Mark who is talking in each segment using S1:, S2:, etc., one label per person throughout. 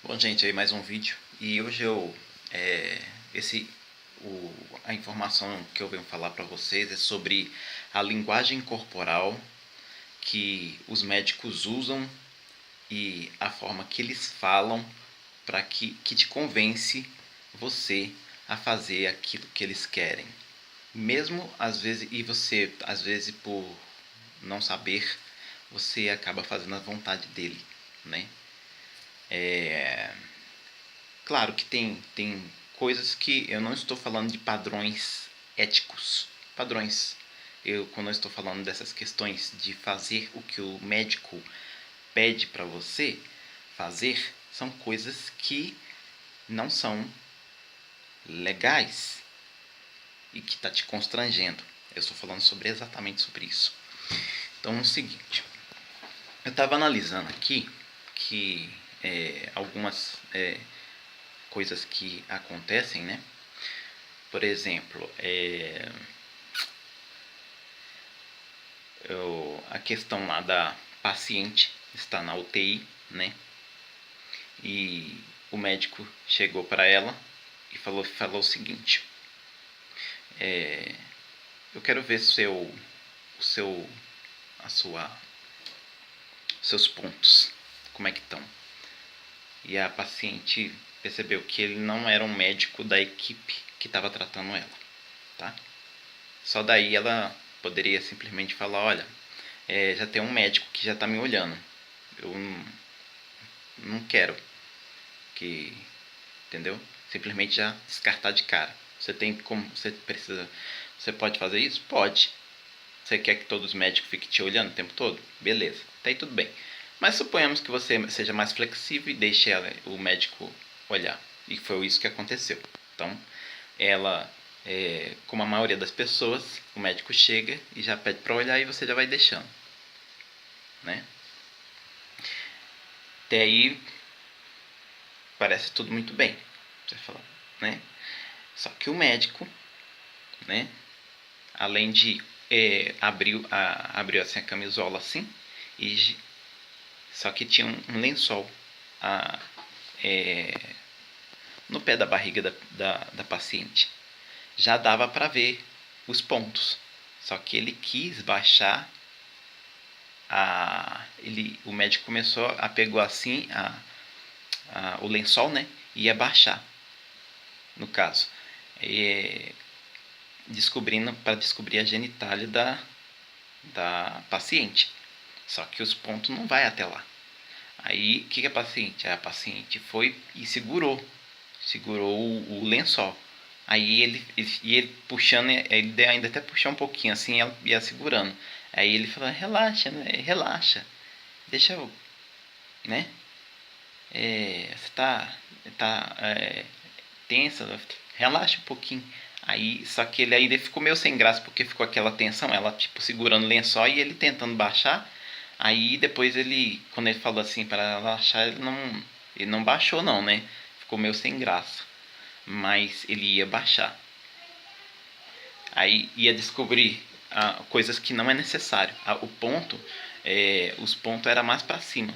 S1: Bom, gente, aí mais um vídeo. E hoje a informação que eu venho falar para vocês é sobre a linguagem corporal que os médicos usam e a forma que eles falam para que te convence você a fazer aquilo que eles querem. Mesmo às vezes, e você, às vezes, por não saber, você acaba fazendo a vontade dele, né? Claro que tem coisas que eu não estou falando de padrões éticos. Padrões. Quando eu estou falando dessas questões de fazer o que o médico pede para você fazer, são coisas que não são legais e que está te constrangendo. Eu estou falando exatamente sobre isso. Então é o seguinte, eu estava analisando aqui que algumas coisas que acontecem, né? Por exemplo, a questão lá da paciente está na UTI, né? E o médico chegou para ela e falou o seguinte: eu quero ver seus pontos, como é que estão. E a paciente percebeu que ele não era um médico da equipe que estava tratando ela, tá? Só daí ela poderia simplesmente falar: olha, já tem um médico que já está me olhando, eu não quero que, entendeu? Simplesmente já descartar de cara. Você pode fazer isso? Pode. Você quer que todos os médicos fiquem te olhando o tempo todo? Beleza, até aí tudo bem. Mas suponhamos que você seja mais flexível e deixe o médico olhar. E foi isso que aconteceu. Então, ela, como a maioria das pessoas, o médico chega e já pede para olhar e você já vai deixando, né? Até aí parece tudo muito bem, você fala, né? Só que o médico, né? Além de abriu assim a camisola assim, e só que tinha um lençol no pé da barriga da paciente. Já dava para ver os pontos. Só que ele quis baixar o médico pegou assim o lençol, né? E ia baixar, no caso. Para descobrir a genitália da paciente. Só que os pontos não vai até lá. Aí, o que a paciente? A paciente foi e segurou o lençol. Aí ele puxando, ele ainda até puxou um pouquinho assim, ela ia segurando. Aí ele falou: relaxa, né? Relaxa, deixa eu, né? Você tá tensa, relaxa um pouquinho. Aí, só que ele ficou meio sem graça porque ficou aquela tensão, ela tipo segurando o lençol e ele tentando baixar. Aí depois quando ele falou assim para relaxar, ele não baixou não, né? Ficou meio sem graça. Mas ele ia baixar. Aí ia descobrir coisas que não é necessário. Os pontos era mais para cima,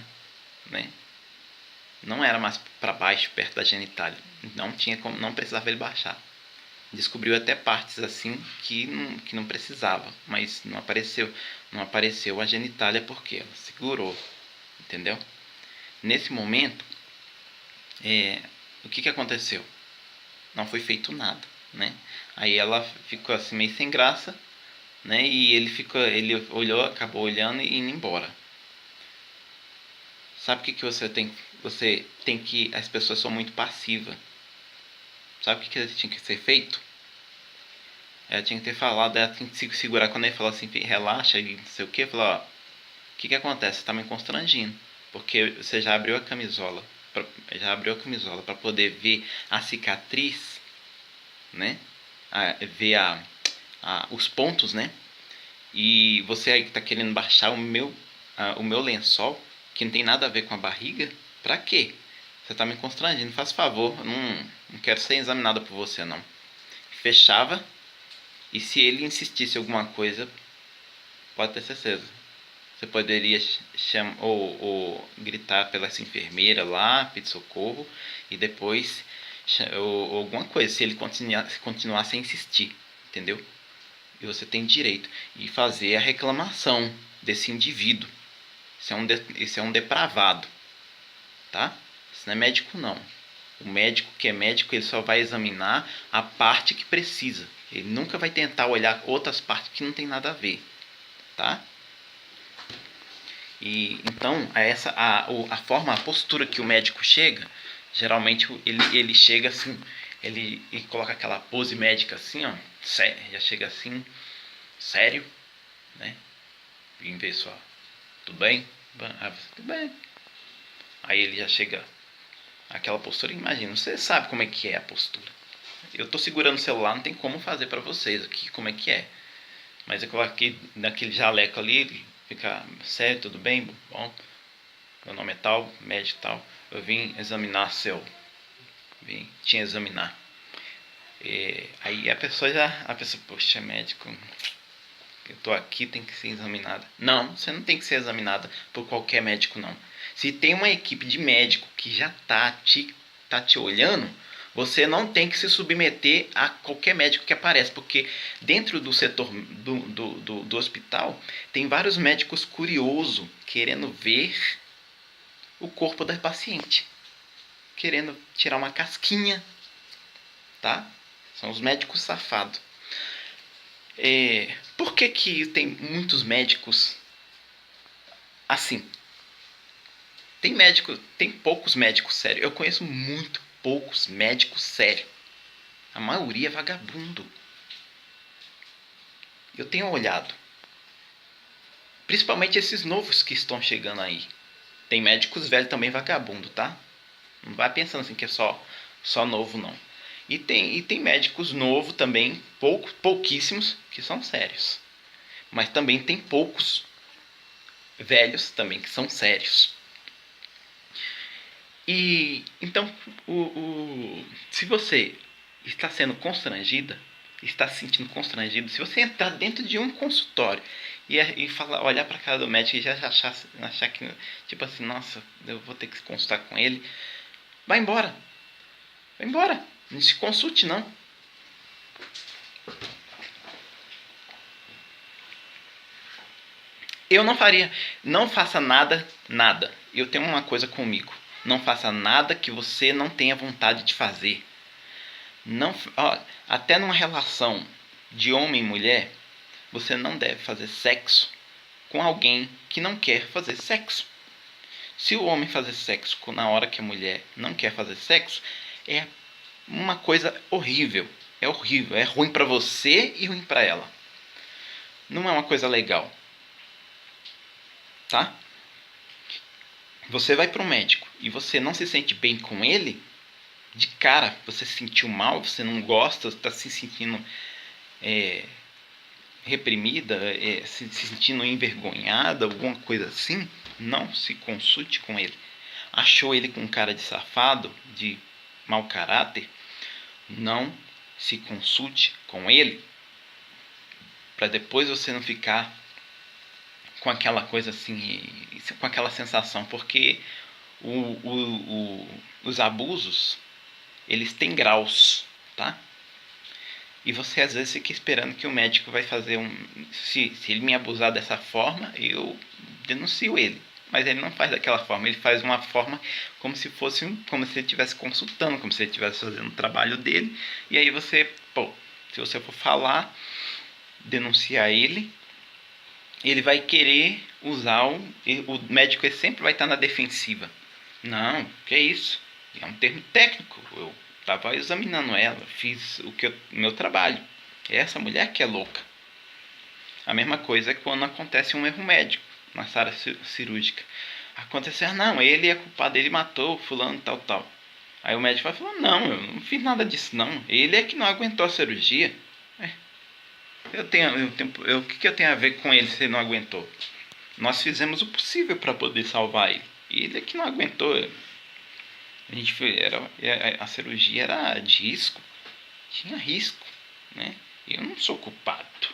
S1: né? Não era mais para baixo, perto da genitália. Não precisava ele baixar. Descobriu até partes assim que não precisava, mas não apareceu a genitália porque ela segurou, entendeu? Nesse momento, o que aconteceu? Não foi feito nada, né? Aí ela ficou assim meio sem graça, né? E ele olhou, acabou olhando e indo embora. Sabe o que você tem que, as pessoas são muito passivas. Sabe o que tinha que ser feito? Ela tinha que ter falado, ela tinha que se segurar quando ele falou assim, relaxa e não sei o que, falou, ó, o que acontece? Você tá me constrangindo, porque você já abriu a camisola, para poder ver a cicatriz, né? Ver os pontos, né? E você aí que tá querendo baixar o meu lençol, que não tem nada a ver com a barriga, pra quê? Você tá me constrangindo, faz favor, não quero ser examinada por você não. Fechava. E se ele insistisse em alguma coisa, pode ter certeza, Você poderia ou gritar pela essa enfermeira lá, pedir socorro, e depois ou alguma coisa, se ele continuasse a insistir, entendeu? E você tem direito de fazer a reclamação desse indivíduo. Isso é um depravado, tá? Isso não é médico, não. O médico que é médico, ele só vai examinar a parte que precisa. Ele nunca vai tentar olhar outras partes que não tem nada a ver, tá? E então a postura que o médico chega, geralmente ele chega assim, ele coloca aquela pose médica assim, ó, já chega assim, sério, né? Em vez só, tudo bem? Tudo bem. Aí ele já chega aquela postura, imagina, você sabe como é que é a postura. Eu tô segurando o celular, não tem como fazer para vocês aqui como é que é. Mas eu coloquei naquele jaleco ali, fica sério, tudo bem? Bom, meu nome é tal, médico tal. Eu vim examinar tinha examinar. Aí a pessoa, poxa, médico, eu tô aqui, tem que ser examinada. Não, você não tem que ser examinada por qualquer médico, não. Se tem uma equipe de médico que já tá te olhando, você não tem que se submeter a qualquer médico que aparece, porque dentro do setor do hospital tem vários médicos curiosos querendo ver o corpo da paciente, querendo tirar uma casquinha, tá? São os médicos safados. Por que tem muitos médicos assim? Tem poucos médicos sérios. Eu conheço muito poucos médicos sérios. A maioria é vagabundo. Eu tenho olhado. Principalmente esses novos que estão chegando aí. Tem médicos velhos também vagabundo, tá? Não vai pensando assim que é só novo, não. E tem médicos novos também, pouquíssimos, que são sérios. Mas também tem poucos velhos também que são sérios. E então, se você está sendo constrangida, está se sentindo constrangido, se você entrar dentro de um consultório e falar, olhar para a cara do médico e já achar que, tipo assim, nossa, eu vou ter que consultar com ele, vai embora. Vai embora. Não se consulte, não. Eu não faria. Não faça nada. Eu tenho uma coisa comigo. Não faça nada que você não tenha vontade de fazer. Não, até numa relação de homem e mulher, você não deve fazer sexo com alguém que não quer fazer sexo. Se o homem fazer sexo na hora que a mulher não quer fazer sexo, é uma coisa horrível. É horrível. É ruim para você e ruim para ela. Não é uma coisa legal. Tá? Você vai para o médico e você não se sente bem com ele, de cara, você se sentiu mal, você não gosta, está se sentindo reprimida, se sentindo envergonhada, alguma coisa assim, não se consulte com ele. Achou ele com cara de safado, de mau caráter, não se consulte com ele, para depois você não ficar com aquela coisa assim, com aquela sensação, porque os abusos, eles têm graus, tá? E você às vezes fica esperando que o médico vai fazer se ele me abusar dessa forma, eu denuncio ele. Mas ele não faz daquela forma, ele faz uma forma como se como se ele estivesse consultando, como se ele estivesse fazendo o trabalho dele. E aí você, se você for falar, denunciar ele vai querer usar o médico, ele sempre vai estar na defensiva. Não, que isso? É um termo técnico. Eu estava examinando ela, fiz meu trabalho. Essa mulher que é louca. A mesma coisa é quando acontece um erro médico na sala cirúrgica. Aconteceu, não, ele é culpado, ele matou fulano, tal. Aí o médico vai falar, não, eu não fiz nada disso, não. Ele é que não aguentou a cirurgia. O que eu tenho a ver com ele se ele não aguentou? Nós fizemos o possível para poder salvar ele. E ele é que não aguentou. A cirurgia era de risco. Tinha risco, né? Eu não sou culpado.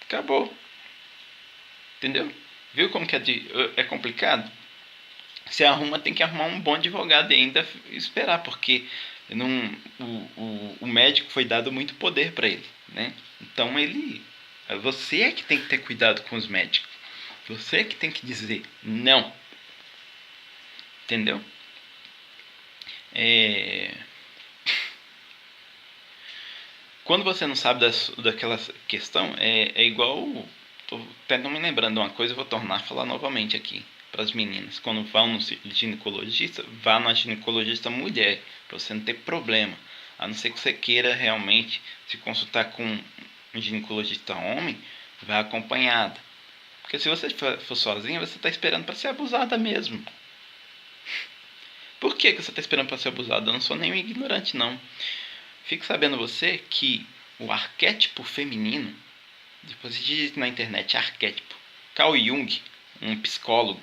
S1: Acabou. Entendeu? Viu como que é complicado? Você tem que arrumar um bom advogado e ainda esperar, porque não, o médico foi dado muito poder para ele, né? Então você é que tem que ter cuidado com os médicos. Você é que tem que dizer não, entendeu? Quando você não sabe daquela questão, é igual. Tô até não me lembrando de uma coisa, eu vou tornar a falar novamente aqui para as meninas. Quando vão no ginecologista, vá na ginecologista mulher, para você não ter problema. A não ser que você queira realmente se consultar com um ginecologista homem, vá acompanhada. Porque se você for sozinha, você está esperando para ser abusada mesmo. Por que você está esperando para ser abusada? Eu não sou nenhum ignorante, não. Fique sabendo você que o arquétipo feminino, depois digite na internet arquétipo, Carl Jung, um psicólogo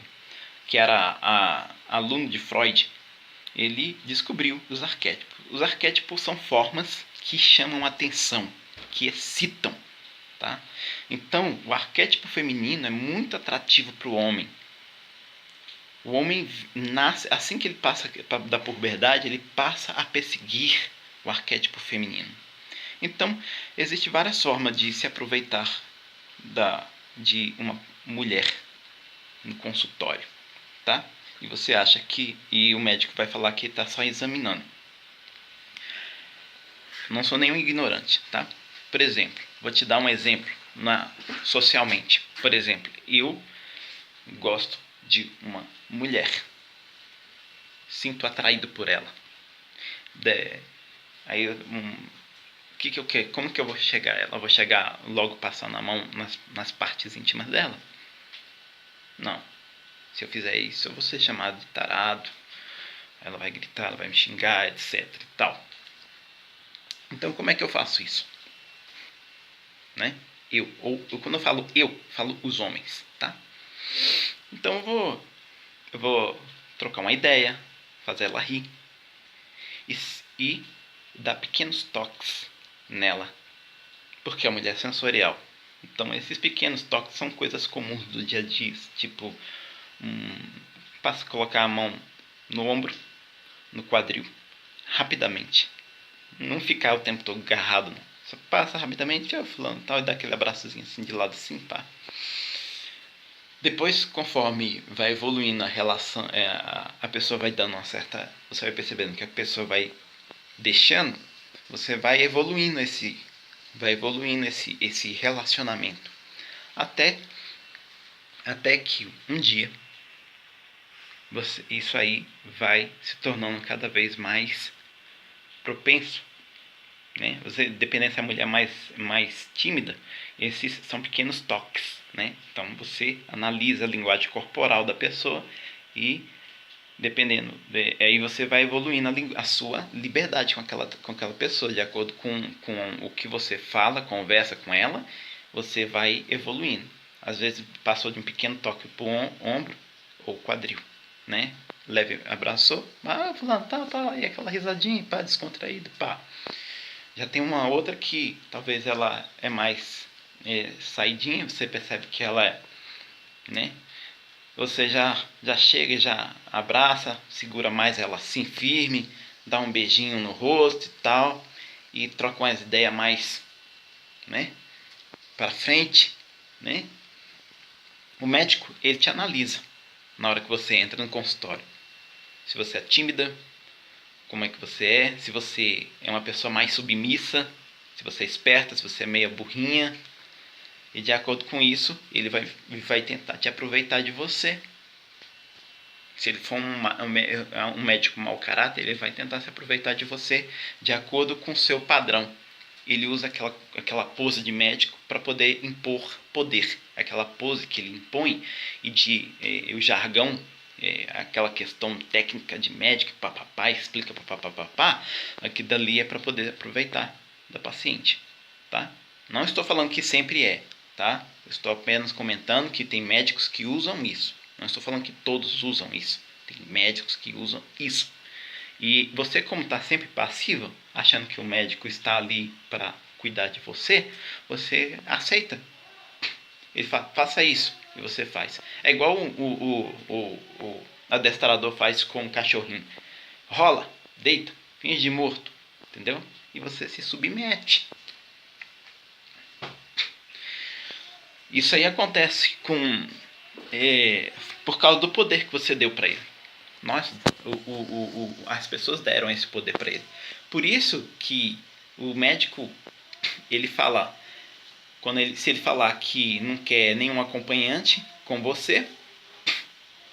S1: que era aluno de Freud, ele descobriu os arquétipos. Os arquétipos são formas que chamam atenção, que excitam, tá? Então, o arquétipo feminino é muito atrativo para o homem. O homem nasce, assim que ele passa da puberdade, ele passa a perseguir o arquétipo feminino. Então, existem várias formas de se aproveitar de uma mulher no consultório, tá? E você acha que... E o médico vai falar que está só examinando. Não sou nenhum ignorante, tá? Por exemplo, vou te dar um exemplo socialmente. Por exemplo, eu gosto de uma mulher. Sinto atraído por ela. Aí que eu quero? Como que eu vou chegar a ela? Eu vou chegar logo passando a mão nas partes íntimas dela? Não. Se eu fizer isso, eu vou ser chamado de tarado. Ela vai gritar, ela vai me xingar, etc e tal. Então, como é que eu faço isso? Né? Quando eu falo os homens, tá? Então eu vou trocar uma ideia, fazer ela rir e dar pequenos toques nela, porque a mulher é sensorial. Então esses pequenos toques são coisas comuns do dia a dia, tipo colocar a mão no ombro, no quadril, rapidamente. Não ficar o tempo todo agarrado, não. Só passa rapidamente, fulano, tal, e dá aquele abraçozinho assim de lado assim, pá. Depois, conforme vai evoluindo a relação, a pessoa vai dando uma certa... Você vai percebendo que a pessoa vai deixando, você vai evoluindo esse relacionamento. Até que um dia isso aí vai se tornando cada vez mais propenso, né? Dependendo se a mulher é mais tímida, esses são pequenos toques, né? Então você analisa a linguagem corporal da pessoa e dependendo, aí você vai evoluindo a sua liberdade com aquela pessoa, de acordo com o que você fala, conversa com ela, você vai evoluindo. Às vezes passou de um pequeno toque pro ombro ou quadril, né? Leve, abraçou, fulano, tá, e aquela risadinha, pá, descontraído, pá. Já tem uma outra que talvez ela é mais saidinha, você percebe que ela é, né? Você já chega e já abraça, segura mais ela assim firme, dá um beijinho no rosto e tal, e troca umas ideias mais, né, para frente, né? O médico, ele te analisa na hora que você entra no consultório. Se você é tímida, como é que você é, se você é uma pessoa mais submissa, se você é esperta, se você é meia burrinha. E de acordo com isso, ele vai tentar te aproveitar de você. Se ele for um médico mau caráter, ele vai tentar se aproveitar de você de acordo com o seu padrão. Ele usa aquela pose de médico para poder impor poder. Aquela pose que ele impõe e o jargão, aquela questão técnica de médico, papapá, explica papapá, aqui dali é para poder aproveitar da paciente, tá? Não estou falando que sempre é, tá? Estou apenas comentando que tem médicos que usam isso. Não estou falando que todos usam isso. Tem médicos que usam isso. E você, como está sempre passivo, achando que o médico está ali para cuidar de você, você aceita. Ele fala, faça isso. E você faz. É igual o adestrador faz com o cachorrinho. Rola, deita, finge de morto, entendeu? E você se submete. Isso aí acontece por causa do poder que você deu para ele. As pessoas deram esse poder para ele. Por isso que o médico, ele fala, se ele falar que não quer nenhum acompanhante com você,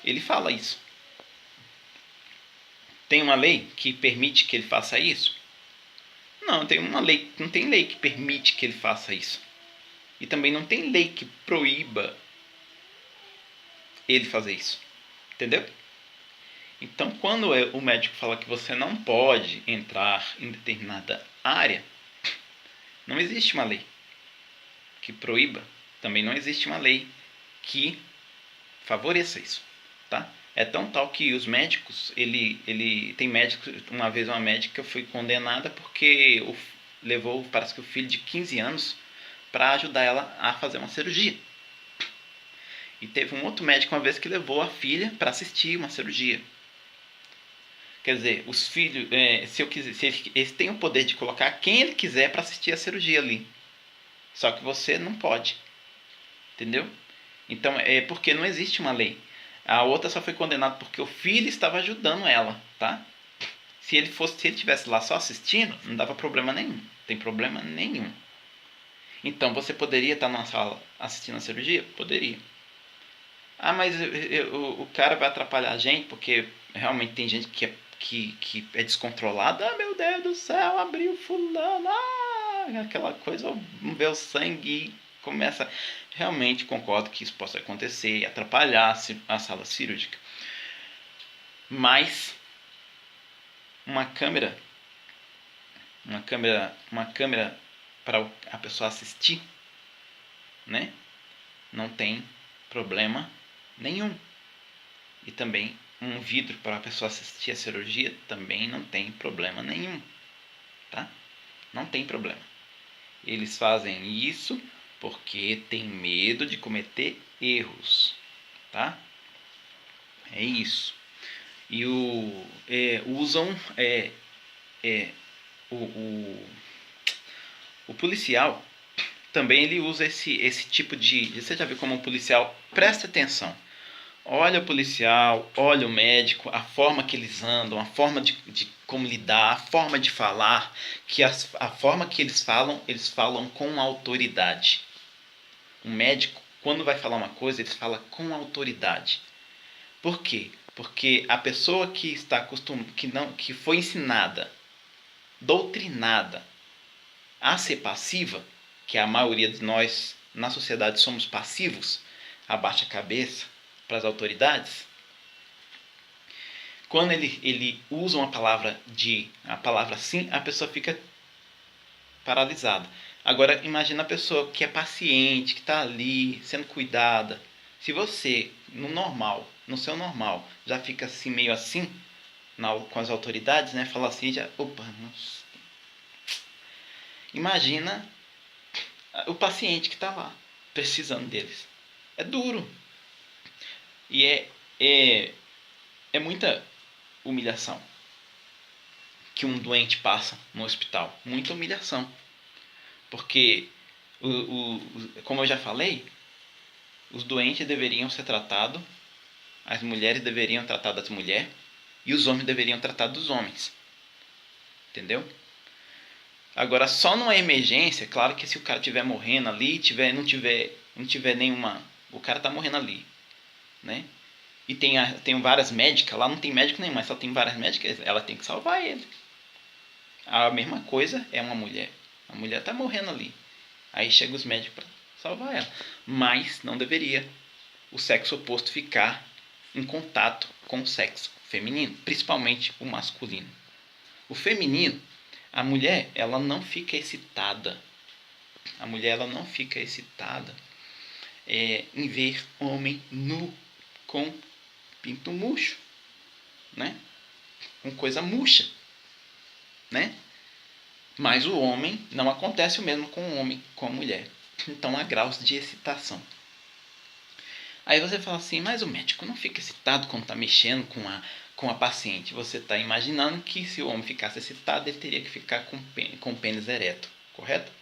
S1: ele fala isso. Tem uma lei que permite que ele faça isso? Não tem lei que permite que ele faça isso. E também não tem lei que proíba ele fazer isso. Entendeu? Então, quando o médico fala que você não pode entrar em determinada área, não existe uma lei que proíba. Também não existe uma lei que favoreça isso, tá? É tão tal que os médicos, tem médicos, uma vez uma médica foi condenada porque levou, parece que o filho de 15 anos para ajudar ela a fazer uma cirurgia. E teve um outro médico uma vez que levou a filha para assistir uma cirurgia. Quer dizer, os filhos, se eles têm o poder de colocar quem ele quiser para assistir a cirurgia ali. Só que você não pode. Entendeu? Então, é porque não existe uma lei. A outra só foi condenada porque o filho estava ajudando ela, tá? Se ele tivesse lá só assistindo, não dava problema nenhum. Não tem problema nenhum. Então, você poderia estar na sala assistindo a cirurgia? Poderia. Ah, mas o cara vai atrapalhar a gente, porque realmente tem gente que é descontrolada. Ah, meu Deus do céu, abriu fulano. Ah, aquela coisa, vê o sangue e começa. Realmente concordo que isso possa acontecer e atrapalhar a sala cirúrgica. Mas uma câmera para a pessoa assistir, né? Não tem problema nenhum. E também um vidro para a pessoa assistir a cirurgia também não tem problema nenhum, tá? Não tem problema. Eles fazem isso porque tem medo de cometer erros, tá? É isso. E usam o policial também, ele usa esse tipo de... Você já viu como um policial? Presta atenção. Olha o policial, olha o médico, a forma que eles andam, a forma de como lidar, a forma de falar, a forma que eles falam com autoridade. O médico, quando vai falar uma coisa, ele fala com autoridade. Por quê? Porque a pessoa que que foi ensinada, doutrinada a ser passiva, que a maioria de nós na sociedade somos passivos, abaixa a cabeça para as autoridades. Quando ele usa a palavra sim, a pessoa fica paralisada. Agora imagina a pessoa que é paciente, que está ali sendo cuidada. Se você no seu normal, já fica assim meio assim com as autoridades, né? Fala assim, já, opa, nossa. Imagina o paciente que está lá precisando deles. É duro. E é muita humilhação que um doente passa no hospital. Muita humilhação. Porque, como eu já falei, os doentes deveriam ser tratados, as mulheres deveriam tratar das mulheres e os homens deveriam tratar dos homens. Entendeu? Agora, só numa emergência, claro que se o cara estiver morrendo ali, não tiver nenhuma... O cara está morrendo ali, né? E tem várias médicas, lá não tem médico nenhum, mas só tem várias médicas, ela tem que salvar ele. A mesma coisa é uma mulher. A mulher está morrendo ali. Aí chegam os médicos para salvar ela. Mas não deveria o sexo oposto ficar em contato com o sexo feminino, principalmente o masculino. O feminino, a mulher, ela não fica excitada. A mulher, ela não fica excitada em ver homem nu com pinto murcho, né? Com coisa murcha, né? Mas o homem, não acontece o mesmo com o homem, com a mulher. Então há graus de excitação. Aí você fala assim, mas o médico não fica excitado quando está mexendo com a paciente. Você está imaginando que se o homem ficasse excitado, ele teria que ficar com o pênis ereto, correto?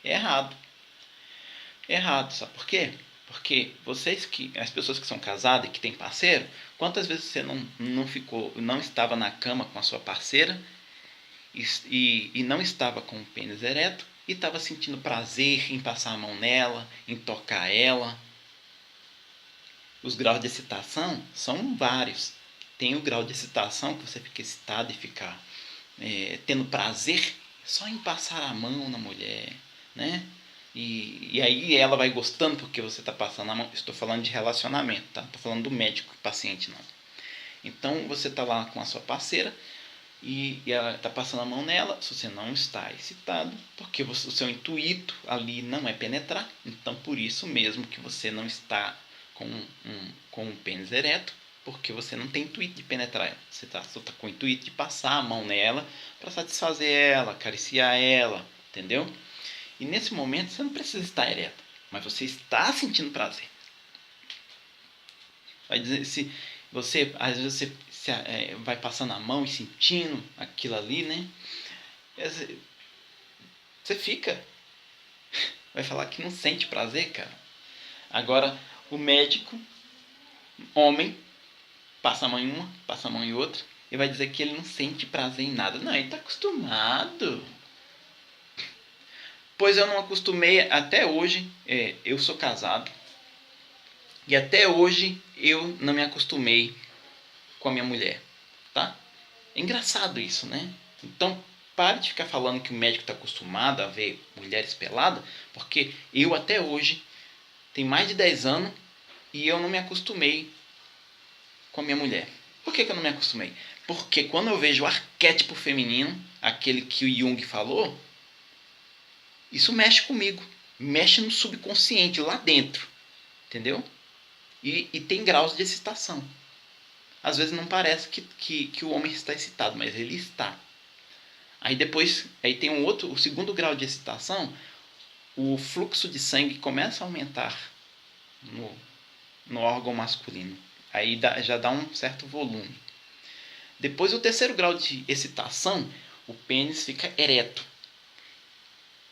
S1: É errado. É errado, sabe por quê? Porque as pessoas que são casadas e que têm parceiro, quantas vezes você não estava na cama com a sua parceira e não estava com o pênis ereto e estava sentindo prazer em passar a mão nela, em tocar ela? Os graus de excitação são vários. Tem o grau de excitação que você fica excitado e fica tendo prazer só em passar a mão na mulher, né? E aí ela vai gostando porque você está passando a mão. Estou falando de relacionamento, tá? Estou falando do médico e paciente, não. Então você está lá com a sua parceira e ela está passando a mão nela. Se você não está excitado, porque o seu intuito ali não é penetrar, então por isso mesmo que você não está com um pênis ereto, porque você não tem intuito de penetrar ela. Você só está com o intuito de passar a mão nela para satisfazer ela, acariciar ela, entendeu? E nesse momento você não precisa estar ereta, mas você está sentindo prazer. Vai dizer, se você, às vezes você vai passando a mão e sentindo aquilo ali, né? Você vai falar que não sente prazer, cara. Agora, o médico, homem, passa a mão em uma, passa a mão em outra, e vai dizer que ele não sente prazer em nada. Não, ele está acostumado. Pois eu não acostumei até hoje. Eu sou casado e até hoje eu não me acostumei com a minha mulher, tá? É engraçado isso, né? Então pare de ficar falando que o médico está acostumado a ver mulheres peladas, porque eu até hoje tenho mais de 10 anos e eu não me acostumei com a minha mulher. Por que eu não me acostumei? Porque quando eu vejo o arquétipo feminino, aquele que o Jung falou, isso mexe comigo, mexe no subconsciente, lá dentro, entendeu? E tem graus de excitação. Às vezes não parece que o homem está excitado, mas ele está. Aí tem o segundo grau de excitação, o fluxo de sangue começa a aumentar no órgão masculino. Aí já dá um certo volume. Depois o terceiro grau de excitação, o pênis fica ereto.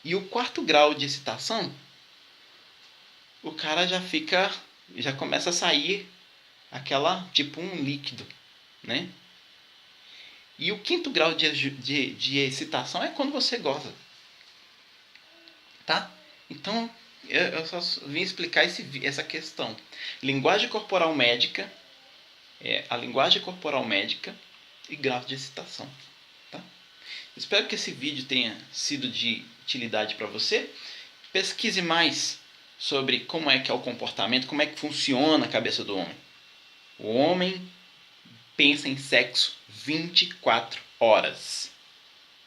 S1: E o quarto grau de excitação, o cara já começa a sair tipo um líquido, né? E o quinto grau de excitação é quando você goza, tá? Então, eu só vim explicar essa questão. Linguagem corporal médica, a linguagem corporal médica e grau de excitação, tá? Espero que esse vídeo tenha sido de utilidade para você. Pesquise mais sobre como é que é o comportamento, como é que funciona a cabeça do homem. O homem pensa em sexo 24 horas.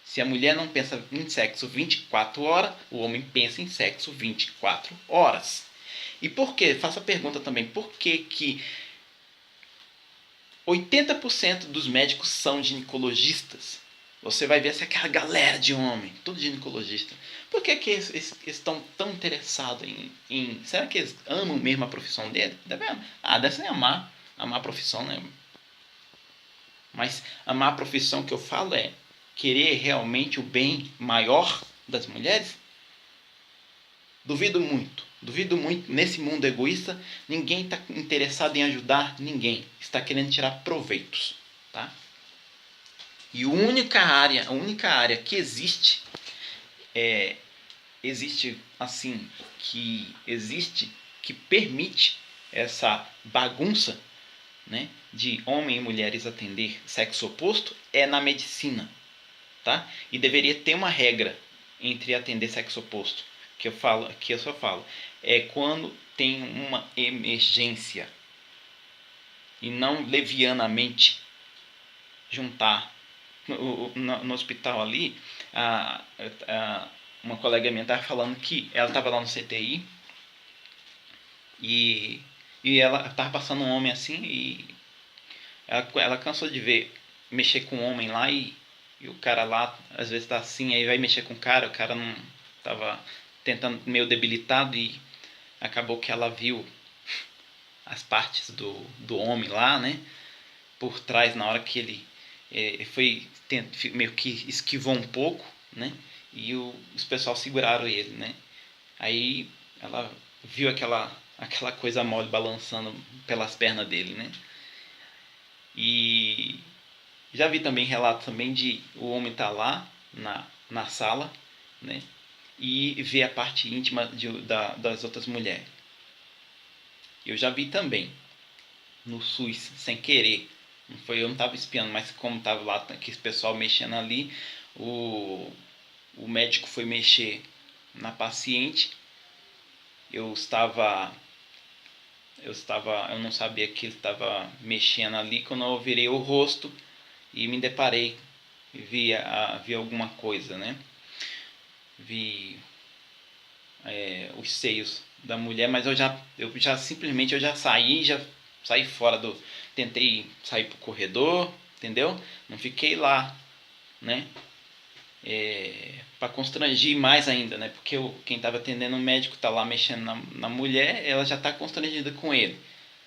S1: Se a mulher não pensa em sexo 24 horas, o homem pensa em sexo 24 horas. E por quê? Faça a pergunta também. Por que 80% dos médicos são ginecologistas? Você vai ver aquela galera de homem, tudo ginecologista. Por que eles estão tão interessados em... Será que eles amam mesmo a profissão dele? Deve ser amar a profissão, né? Mas amar a profissão que eu falo é querer realmente o bem maior das mulheres? Duvido muito. Duvido muito. Nesse mundo egoísta, ninguém está interessado em ajudar ninguém. Está querendo tirar proveitos, tá? E a única área que existe que permite essa bagunça, né, de homem e mulheres atender sexo oposto é na medicina, tá? E deveria ter uma regra entre atender sexo oposto, que eu só falo, é quando tem uma emergência e não levianamente juntar no hospital ali. Uma colega minha estava falando que ela estava lá no CTI e ela estava passando um homem assim e ela cansou de mexer com um homem lá e o cara lá às vezes tá assim, aí vai mexer com o cara não estava tentando, meio debilitado, e acabou que ela viu as partes do homem lá, né? Por trás, na hora que ele meio que esquivou um pouco, né? E os pessoal seguraram ele, né? Aí ela viu aquela coisa mole balançando pelas pernas dele, né? E já vi também relatos também de o homem estar lá na sala, né? E ver a parte íntima das outras mulheres. Eu já vi também no SUS, sem querer. Eu não estava espiando, mas como estava lá, que esse pessoal mexendo ali, o médico foi mexer na paciente. Eu não sabia que ele estava mexendo ali, quando eu virei o rosto e me deparei, vi alguma coisa, né? Vi os seios da mulher, mas eu já saí fora tentei sair pro corredor, entendeu? Não fiquei lá, né? Para constranger mais ainda, né? Porque quem estava atendendo o médico tá lá mexendo na mulher, ela já tá constrangida com ele.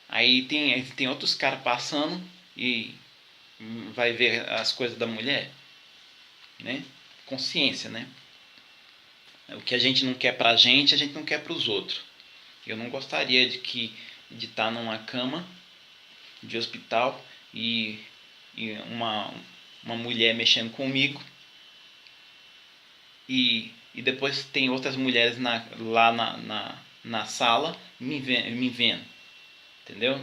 S1: Aí tem outros caras passando e vai ver as coisas da mulher, né? Consciência, né? O que a gente não quer pra gente, a gente não quer pros outros. Eu não gostaria de estar numa cama de hospital e uma mulher mexendo comigo e depois tem outras mulheres lá na sala me vendo. Entendeu?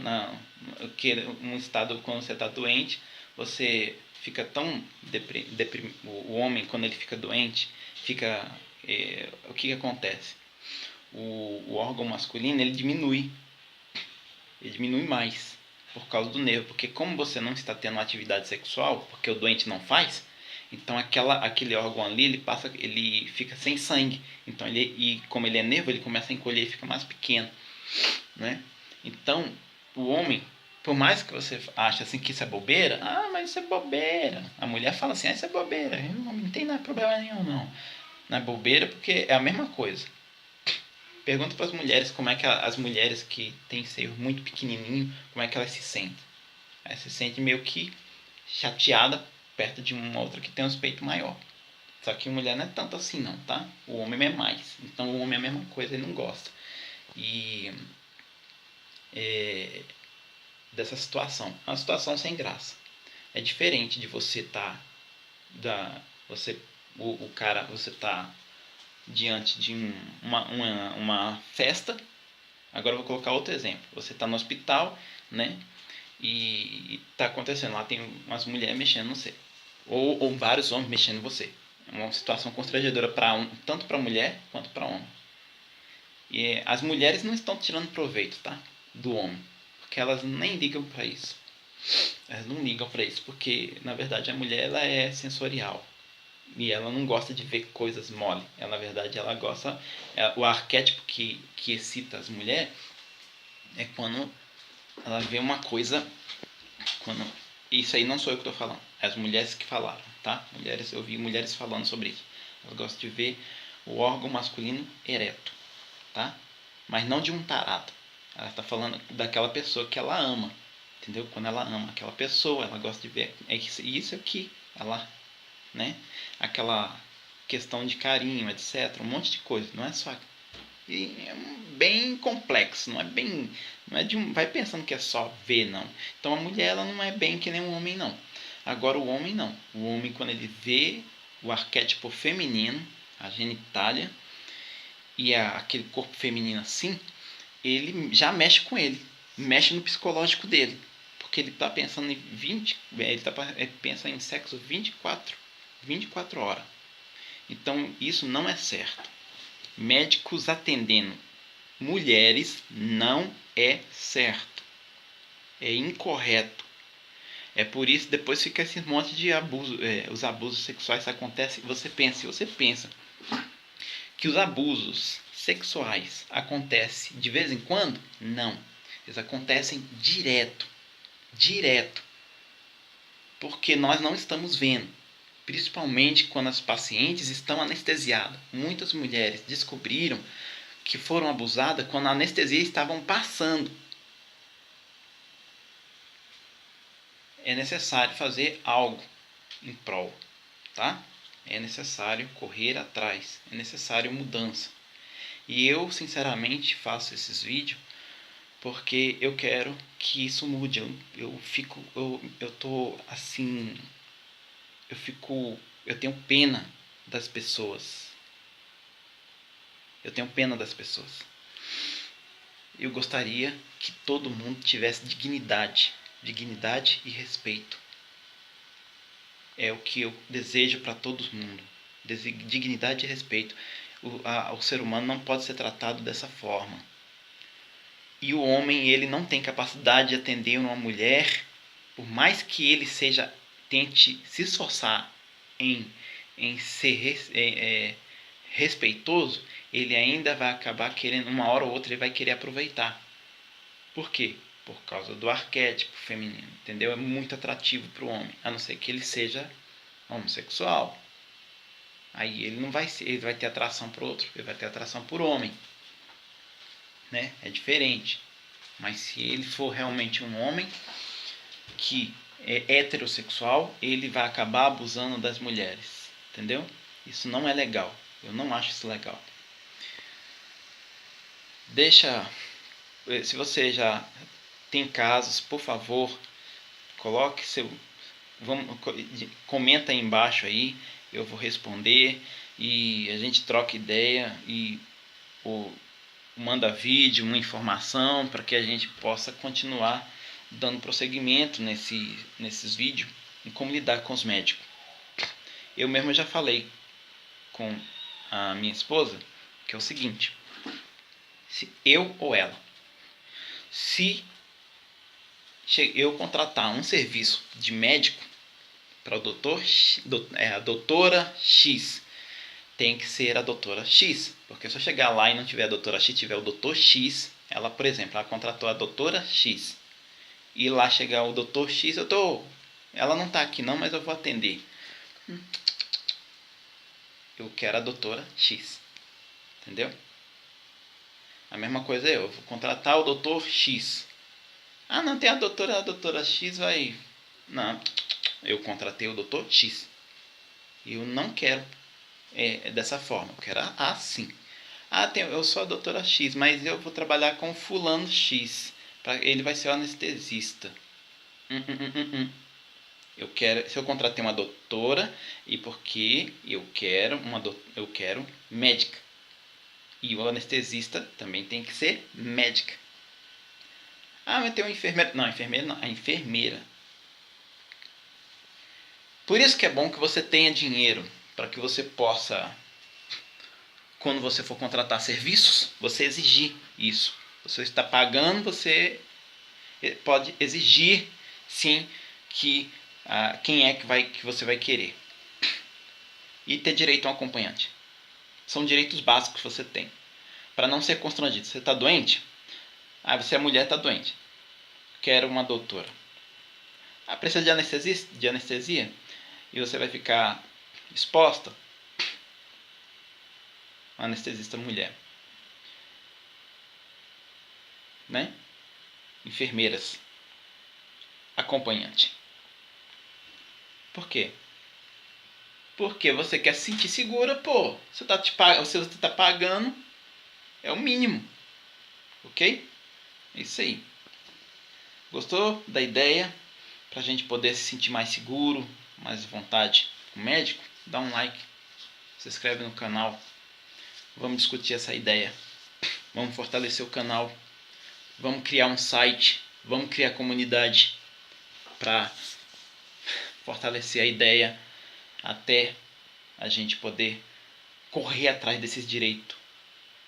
S1: Um estado, quando você está doente, você fica tão o homem, quando ele fica doente, o que acontece? O órgão masculino ele diminui mais por causa do nervo, porque como você não está tendo atividade sexual, porque o doente não faz, então aquele órgão ali ele fica sem sangue, então como ele é nervo, ele começa a encolher e fica mais pequeno, né? Então o homem, por mais que você ache assim que isso é bobeira, mas isso é bobeira, a mulher fala assim, isso é bobeira, não tem problema nenhum não é bobeira, porque é a mesma coisa. Pergunta para as mulheres como é que as mulheres que têm seio muito pequenininho, como é que elas se sentem. Elas se sentem meio que chateada perto de uma outra que tem um peito maior. Só que mulher não é tanto assim não, tá? O homem é mais. Então o homem é a mesma coisa, ele não gosta. E dessa situação. É uma situação sem graça. É diferente de você estar você tá diante de uma festa. Agora eu vou colocar outro exemplo. Você está no hospital, né? E está acontecendo lá, tem umas mulheres mexendo em você. Ou vários homens mexendo em você. É uma situação constrangedora tanto para a mulher quanto para o homem. E as mulheres não estão tirando proveito, tá? Do homem. Porque elas nem ligam para isso. Elas não ligam para isso. Porque, na verdade, a mulher ela é sensorial. E ela não gosta de ver coisas mole. Ela, na verdade, ela gosta... o arquétipo que excita as mulheres é quando ela vê uma coisa... Isso aí não sou eu que estou falando. É as mulheres que falaram, tá? Eu vi mulheres falando sobre isso. Elas gostam de ver o órgão masculino ereto, tá? Mas não de um tarado. Ela está falando daquela pessoa que ela ama, entendeu? Quando ela ama aquela pessoa, ela gosta de ver isso aqui, ela, né? Aquela questão de carinho, etc, um monte de coisa, não é só é bem complexo, vai pensando que é só ver, não. Então a mulher ela não é bem que nem um homem, não. Agora o homem não. O homem, quando ele vê o arquétipo feminino, a genitália e aquele corpo feminino assim, ele já mexe com ele, mexe no psicológico dele, porque ele está pensando ele pensa em sexo 24 horas. Então isso não é certo. Médicos atendendo mulheres não é certo, é incorreto. É por isso depois fica esse monte de abuso, os abusos sexuais acontecem. Você pensa que os abusos sexuais acontecem de vez em quando? Não, eles acontecem direto, porque nós não estamos vendo. Principalmente quando as pacientes estão anestesiadas. Muitas mulheres descobriram que foram abusadas quando a anestesia estavam passando. é necessário fazer algo em prol, tá? É necessário correr atrás, é necessário mudança. E eu, sinceramente, faço esses vídeos porque eu quero que isso mude. Eu tô assim, eu tenho pena das pessoas. Eu tenho pena das pessoas. Eu gostaria que todo mundo tivesse dignidade, dignidade e respeito. É o que eu desejo para todo mundo. Dignidade e respeito. O ser humano não pode ser tratado dessa forma. E o homem, ele não tem capacidade de atender uma mulher, por mais que ele tente se esforçar em ser respeitoso, ele ainda vai acabar querendo, uma hora ou outra ele vai querer aproveitar. Por quê? Por causa do arquétipo feminino, entendeu? É muito atrativo para o homem, a não ser que ele seja homossexual. Aí ele não vai ser, ele vai ter atração por outro, ele vai ter atração por homem, né? É diferente. Mas se ele for realmente um homem que é heterossexual, ele vai acabar abusando das mulheres, entendeu? Isso não é legal. Eu não acho isso legal. Se você já tem casos, por favor, coloque comenta aí embaixo aí, eu vou responder e a gente troca ideia e manda vídeo, uma informação para que a gente possa continuar dando prosseguimento nesses vídeos em como lidar com os médicos. Eu mesmo já falei com a minha esposa que é o seguinte: se eu ou ela, se eu contratar um serviço de médico para a doutora X, tem que ser a doutora X, porque se eu chegar lá e não tiver a doutora X, tiver o doutor X, ela, por exemplo, ela contratou a doutora X, e lá chegar o doutor X, ela não está aqui não, mas eu vou atender. Eu quero a doutora X, entendeu? A mesma coisa eu vou contratar o doutor X. Ah, não tem a doutora X vai... Não, eu contratei o doutor X. Eu não quero dessa forma, eu quero assim. Ah, eu sou a doutora X, mas eu vou trabalhar com fulano X. Ele vai ser o anestesista. Eu quero, se eu contratei uma doutora, e porque eu quero médica. E o anestesista também tem que ser médica. Ah, mas tem uma enfermeira. Não, enfermeira não, a enfermeira. Por isso que é bom que você tenha dinheiro, para que você possa, quando você for contratar serviços, você exigir isso. Você está pagando, você pode exigir, sim, que quem é que você vai querer. E ter direito a um acompanhante. São direitos básicos que você tem. Para não ser constrangido. Você está doente? Ah, você é mulher, está doente. Quero uma doutora. Ah, precisa de anestesia? E você vai ficar exposta? Anestesista mulher. Né? Enfermeiras. Acompanhante. Por quê? Porque você quer se sentir segura, pô. Você tá pagando, é o mínimo. Ok? É isso aí. Gostou da ideia? Pra gente poder se sentir mais seguro, mais à vontade com o médico? Dá um like. Se inscreve no canal. Vamos discutir essa ideia. Vamos fortalecer o canal. Vamos criar um site. Vamos criar comunidade para fortalecer a ideia até a gente poder correr atrás desses direitos.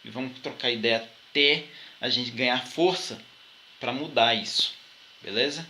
S1: E vamos trocar ideia até a gente ganhar força para mudar isso. Beleza?